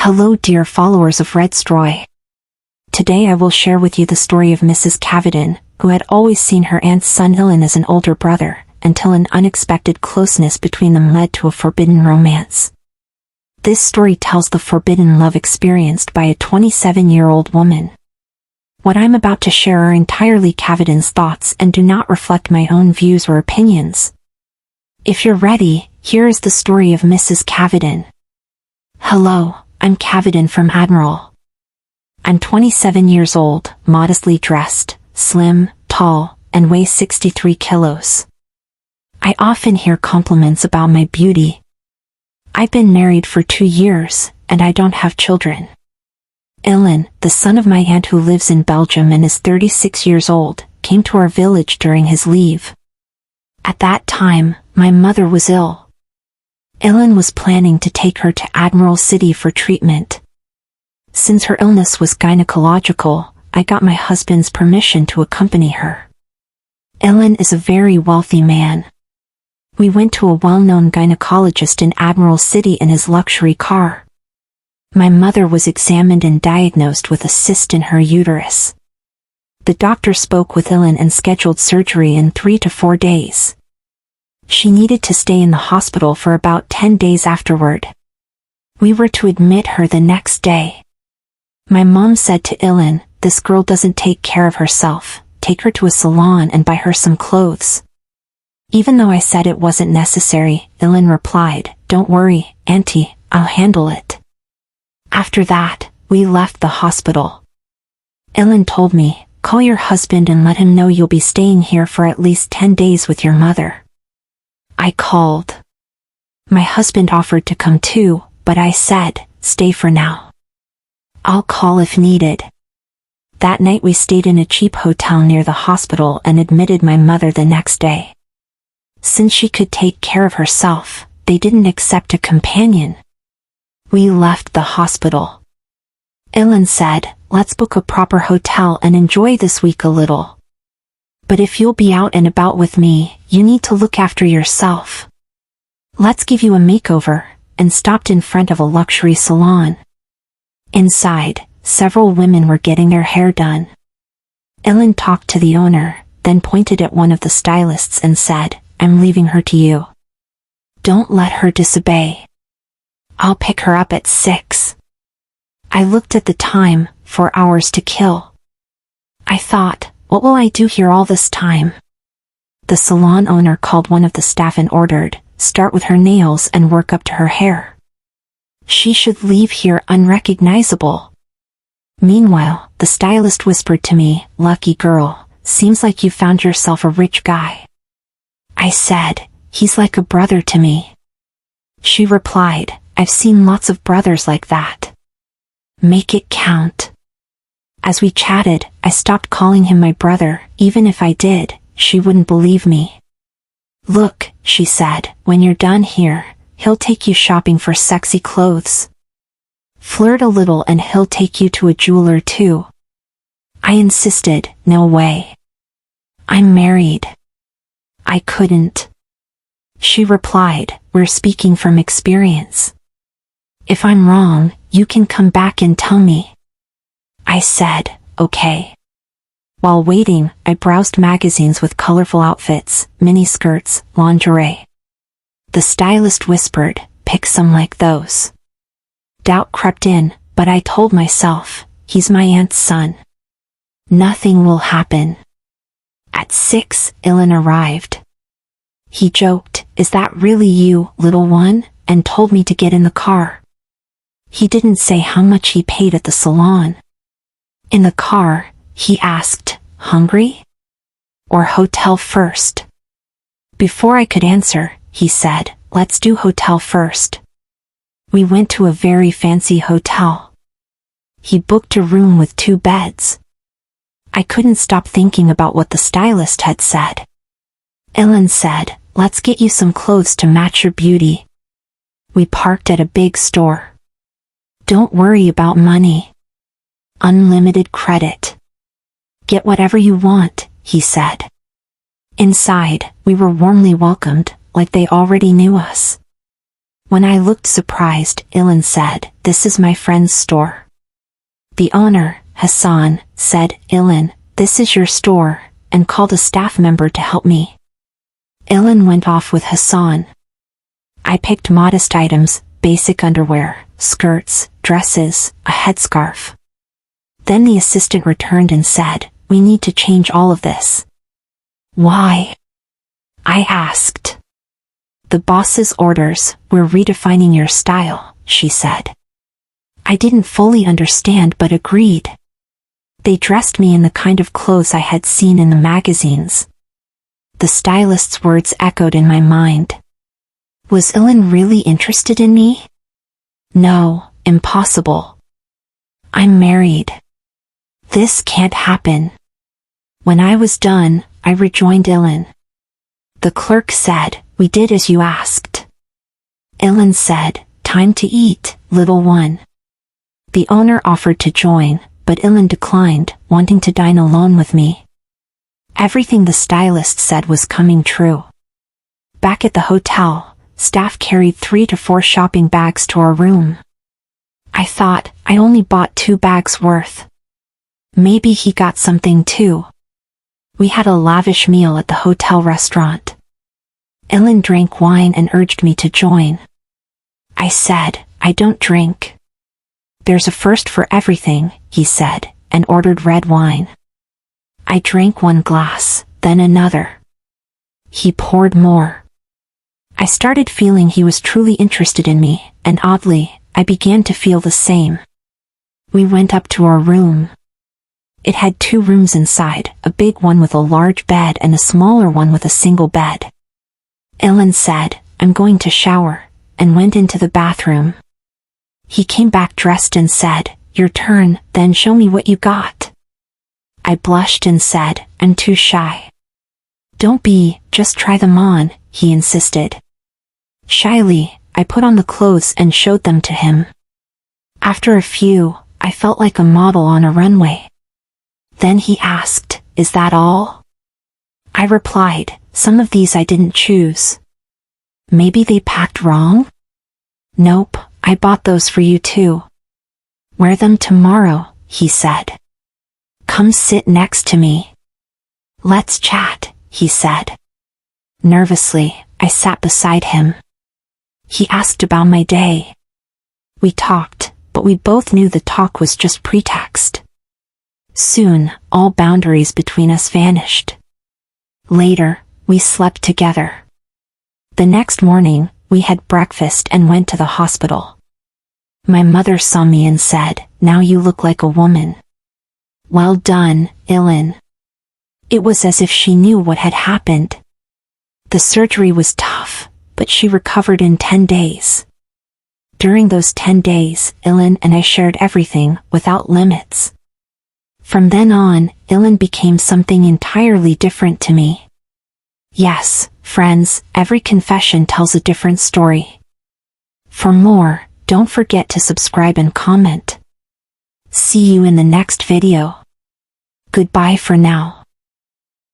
Hello dear followers of RedStroy. Today I will share with you the story of Mrs. Cavenden, who had always seen her aunt's son Evelyn as an older brother, until an unexpected closeness between them led to a forbidden romance. This story tells the forbidden love experienced by a 27-year-old woman. What I'm about to share are entirely Cavenden's thoughts and do not reflect my own views or opinions. If you're ready, here is the story of Mrs. Cavenden. Hello, I'm Cavenden from Admiral. I'm 27 years old, modestly dressed, slim, tall, and weigh 63 kilos. I often hear compliments about my beauty. I've been married for 2 years, and I don't have children. Evelyn, the son of my aunt who lives in Belgium and is 36 years old, came to our village during his leave. At that time, my mother was ill. Evelyn was planning to take her to Admiral City for treatment. Since her illness was gynecological, I got my husband's permission to accompany her. Evelyn is a very wealthy man. We went to a well-known gynecologist in Admiral City in his luxury car. My mother was examined and diagnosed with a cyst in her uterus. The doctor spoke with Evelyn and scheduled surgery in 3 to 4 days. She needed to stay in the hospital for about 10 days afterward. We were to admit her the next day. My mom said to Evelyn, "This girl doesn't take care of herself, take her to a salon and buy her some clothes." Even though I said it wasn't necessary, Evelyn replied, "Don't worry, Auntie, I'll handle it." After that, we left the hospital. Evelyn told me, "Call your husband and let him know you'll be staying here for at least 10 days with your mother." I called. My husband offered to come too, but I said, "Stay for now. I'll call if needed." That night we stayed in a cheap hotel near the hospital and admitted my mother the next day. Since she could take care of herself, they didn't accept a companion. We left the hospital. Evelyn said, "Let's book a proper hotel and enjoy this week a little. But if you'll be out and about with me, you need to look after yourself. Let's give you a makeover," and stopped in front of a luxury salon. Inside, several women were getting their hair done. Evelyn talked to the owner, then pointed at one of the stylists and said, "I'm leaving her to you. Don't let her disobey. I'll pick her up at 6. I looked at the time, 4 hours to kill. I thought, what will I do here all this time? The salon owner called one of the staff and ordered, "Start with her nails and work up to her hair. She should leave here unrecognizable." Meanwhile, the stylist whispered to me, "Lucky girl, seems like you found yourself a rich guy." I said, "He's like a brother to me." She replied, "I've seen lots of brothers like that. Make it count." As we chatted, I stopped calling him my brother. Even if I did, she wouldn't believe me. "Look," she said, "when you're done here, he'll take you shopping for sexy clothes. Flirt a little and he'll take you to a jeweler too." I insisted, "No way. I'm married." I couldn't. She replied, "We're speaking from experience. If I'm wrong, you can come back and tell me." I said, "Okay." While waiting, I browsed magazines with colorful outfits, mini skirts, lingerie. The stylist whispered, "Pick some like those." Doubt crept in, but I told myself, he's my aunt's son. Nothing will happen. At 6, Evelyn arrived. He joked, "Is that really you, little one?" and told me to get in the car. He didn't say how much he paid at the salon. In the car, he asked, "Hungry? Or hotel first?" Before I could answer, he said, "Let's do hotel first." We went to a very fancy hotel. He booked a room with 2 beds. I couldn't stop thinking about what the stylist had said. Evelyn said, "Let's get you some clothes to match your beauty." We parked at a big store. "Don't worry about money. Unlimited credit. Get whatever you want," he said. Inside, we were warmly welcomed, like they already knew us. When I looked surprised, Evelyn said, "This is my friend's store." The owner, Hassan, said, "Evelyn, this is your store," and called a staff member to help me. Evelyn went off with Hassan. I picked modest items, basic underwear, skirts, dresses, a headscarf. Then the assistant returned and said, "We need to change all of this." "Why?" I asked. "The boss's orders, we're redefining your style," she said. I didn't fully understand but agreed. They dressed me in the kind of clothes I had seen in the magazines. The stylist's words echoed in my mind. Was Evelyn really interested in me? No, impossible. I'm married. This can't happen. When I was done, I rejoined Evelyn. The clerk said, "We did as you asked." Evelyn said, "Time to eat, little one." The owner offered to join, but Evelyn declined, wanting to dine alone with me. Everything the stylist said was coming true. Back at the hotel, staff carried 3 to 4 shopping bags to our room. I thought, I only bought 2 bags worth. Maybe he got something too. We had a lavish meal at the hotel restaurant. Evelyn drank wine and urged me to join. I said, "I don't drink." "There's a first for everything," he said, and ordered red wine. I drank 1 glass, then another. He poured more. I started feeling he was truly interested in me, and oddly, I began to feel the same. We went up to our room. It had 2 rooms inside, a big one with a large bed and a smaller one with a single bed. Evelyn said, "I'm going to shower," and went into the bathroom. He came back dressed and said, "Your turn, then show me what you got." I blushed and said, "I'm too shy." "Don't be, just try them on," he insisted. Shyly, I put on the clothes and showed them to him. After a few, I felt like a model on a runway. Then he asked, "Is that all?" I replied, "Some of these I didn't choose." "Maybe they packed wrong?" "Nope, I bought those for you too." "Wear them tomorrow," he said. "Come sit next to me." "Let's chat," he said. Nervously, I sat beside him. He asked about my day. We talked, but we both knew the talk was just pretext. Soon, all boundaries between us vanished. Later, we slept together. The next morning, we had breakfast and went to the hospital. My mother saw me and said, "Now you look like a woman." "Well done, Evelyn." It was as if she knew what had happened. The surgery was tough, but she recovered in 10 days. During those 10 days, Evelyn and I shared everything, without limits. From then on, Evelyn became something entirely different to me. Yes, friends, every confession tells a different story. For more, don't forget to subscribe and comment. See you in the next video. Goodbye for now.